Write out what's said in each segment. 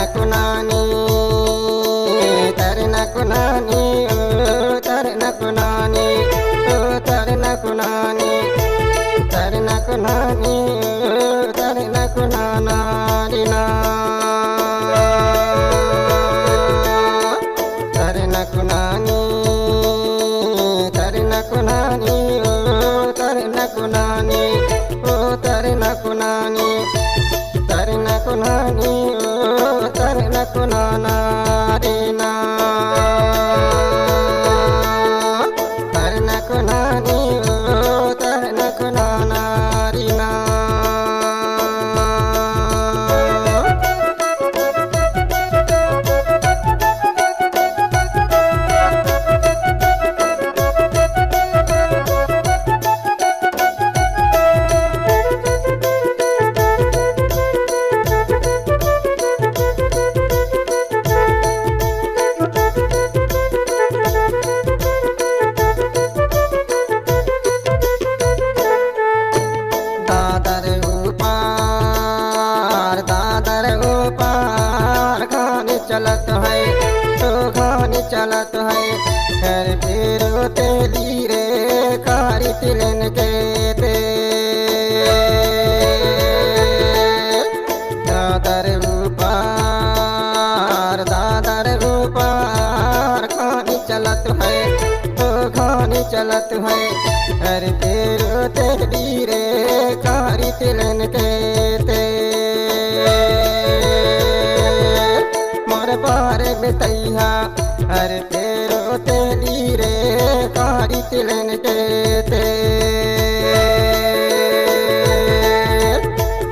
తరణకునాని తరణకునాని తరణకునాని తరణకునాని తరణకునాని తరణకునానారినా తరణకునాని తరణకునాని తరణకునాని తరణకునాని తరణకునాని తరణకునానారినా తరణకునాని తరణకునానారినా चलत है तो खानी चलत है हर फिर तेली रे कारी तिलन के ते दादर ऊपर खानी चलत है तो खानी चलत है हर फिर तेली रे कारी तिलन के ते बारे बेतैया हर तेरो तेली रे कारी तिलन के ते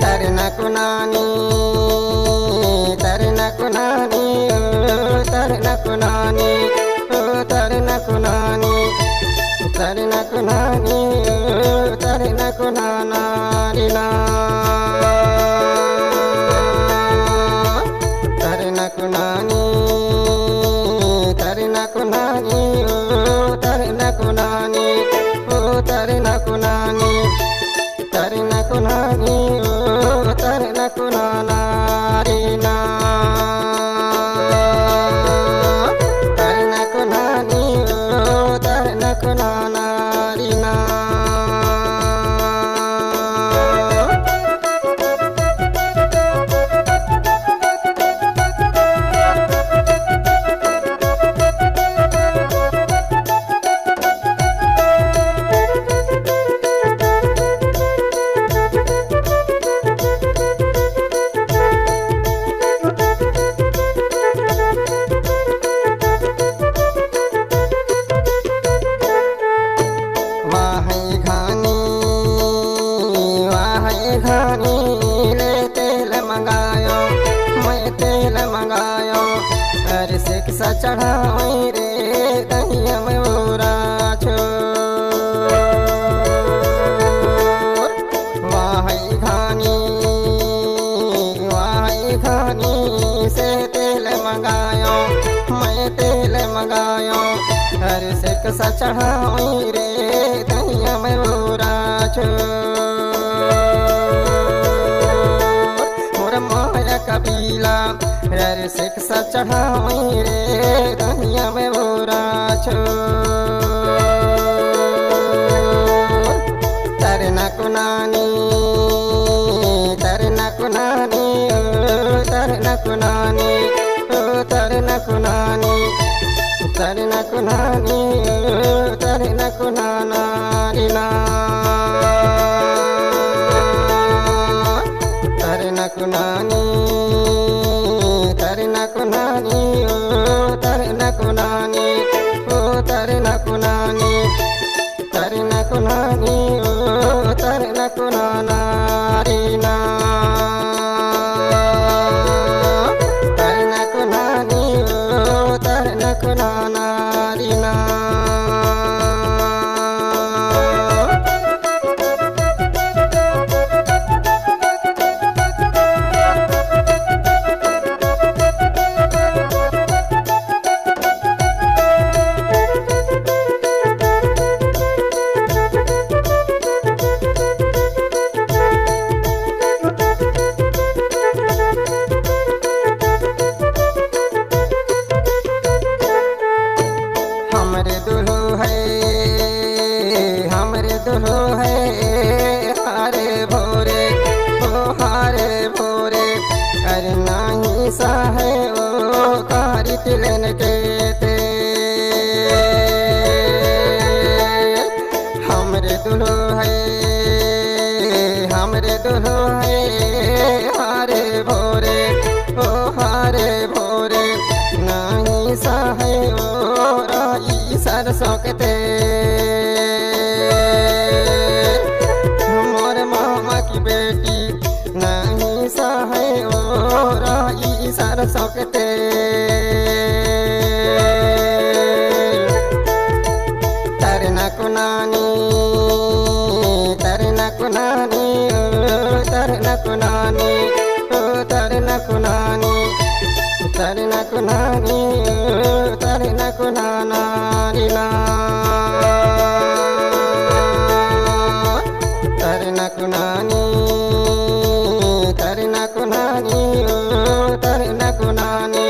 तरनकुनानी तरनकुनानी तरनकुनानी तरनकुनानी तरनकुनानी तरनकुनानारिना तरणकुनानी तरणकुनानी तरणकुनानी तरणकुनानी तरणकुनानी तरणकुनानारिना तरणकुनानी तरणकुनानारिना घानी ले तेल मंगायो मैं तेल मंगायो अरे शिक्षा चढ़ाई रे दहिया में बोरा छो वाही घानी से तेल मंगायो मैं तेल मंगायो अरे शिक्षा चढ़ाई रे दहिया में बोरा छो कबीला रे शिक्षा चढ़ाई रे दहिया में बोरा छो तरनकुनानी तरनकुनानी तरनकुनानी तरनकुनानी तरनकुनानी तरनकुनानारिना तरनकुनानी तरनकुनानी तरनकुनानी तरनकुनानी तरनकुनानी तरनकुनानारिना तरनकुनानी तरनकुनानारिना अरे नाही सहे ओ कारी तिलन के ते हमरे दुल्हो है हारे भोरे ओ हारे भोरे नहीं सहे ओ राई सरसों के ते मोर मामा की बेटी नहीं सहे ओ राई सरसों के ते तरना कुनानी तरना कुनानी तरना कुनानी तरना कुनानी तरना कुनानी तरना कुनाना रीना तरना कुनानी तरना कुनानी तरना कुनानी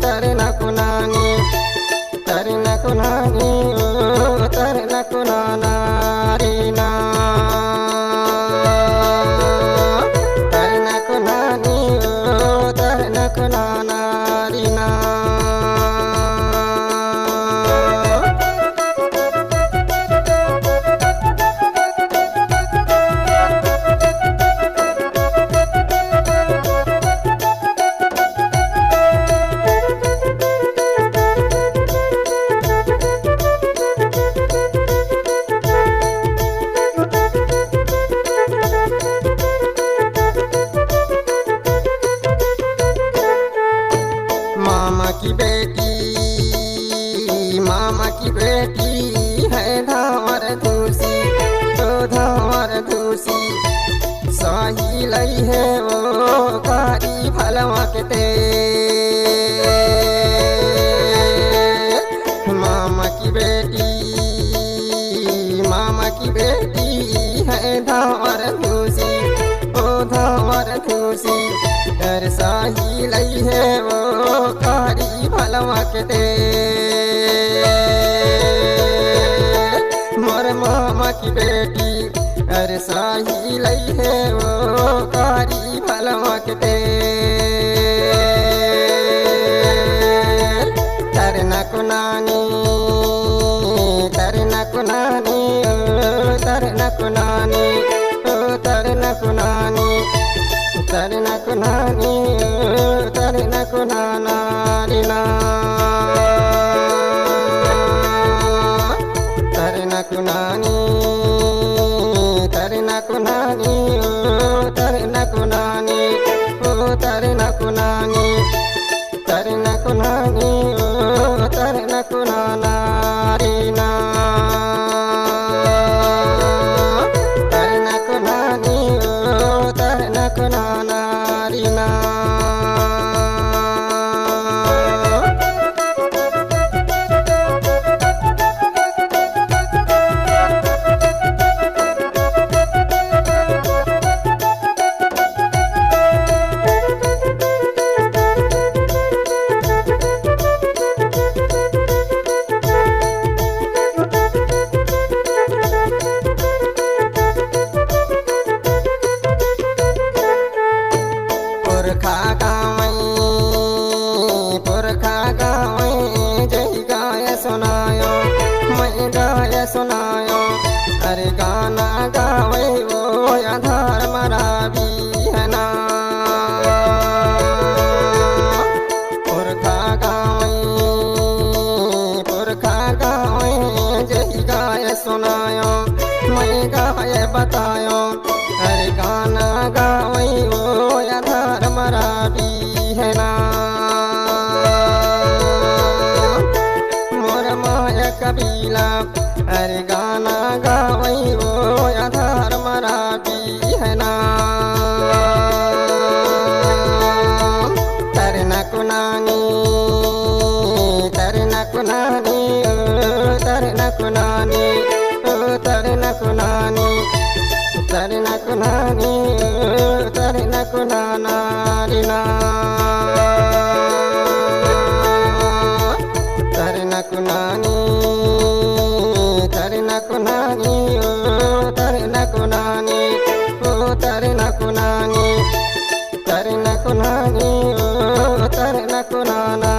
तरना कुनानी तरना कुनानी तरना कुनाना रीना तरना कुनानी तरना कुनाना रीना मामा की बेटी है धावर धूसी तो धावर धूसी साही लई है वो कारी फलवा के ते मामा की बेटी है धावर धूसी ओ धावर धूसी कर साही लई है वो कारी फलवा के ते मोर मामा की बेटी अरे साही लई है वो कारी फलवा के ते तरना कुनानी तरना कुनानी तरना कुनानी तरना कुनानी तरना कुनानी तरना कुनाना रीना तरना कुनानी तरना कुनानी तरना कुनानी तरना कुनानी तरना कुनानी तरना कुनाना रीना तरना कुनानी तरना कुनाना रीना पुरखा गावई जय गाय सुनायो मैं गाय सुनायो अरे गाना गावई वो आधार मरा भी है ना पुरखा गावई जय गाय सुनायो मैं गाय बतायो अरे गाना गावई वो आधार मरा भी है ना मोर माया कबीला अरे गाना गावई वो आधार मरा भी है ना तरना कुनानी तरना कुनानी तरना कुनानी तरना कुनानी तरना कुनानी तरना कुनाना रीना तरना कुनानी तरना कुनानी तरना कुनानी तरना कुनानी तरना कुनानी నాకు నానా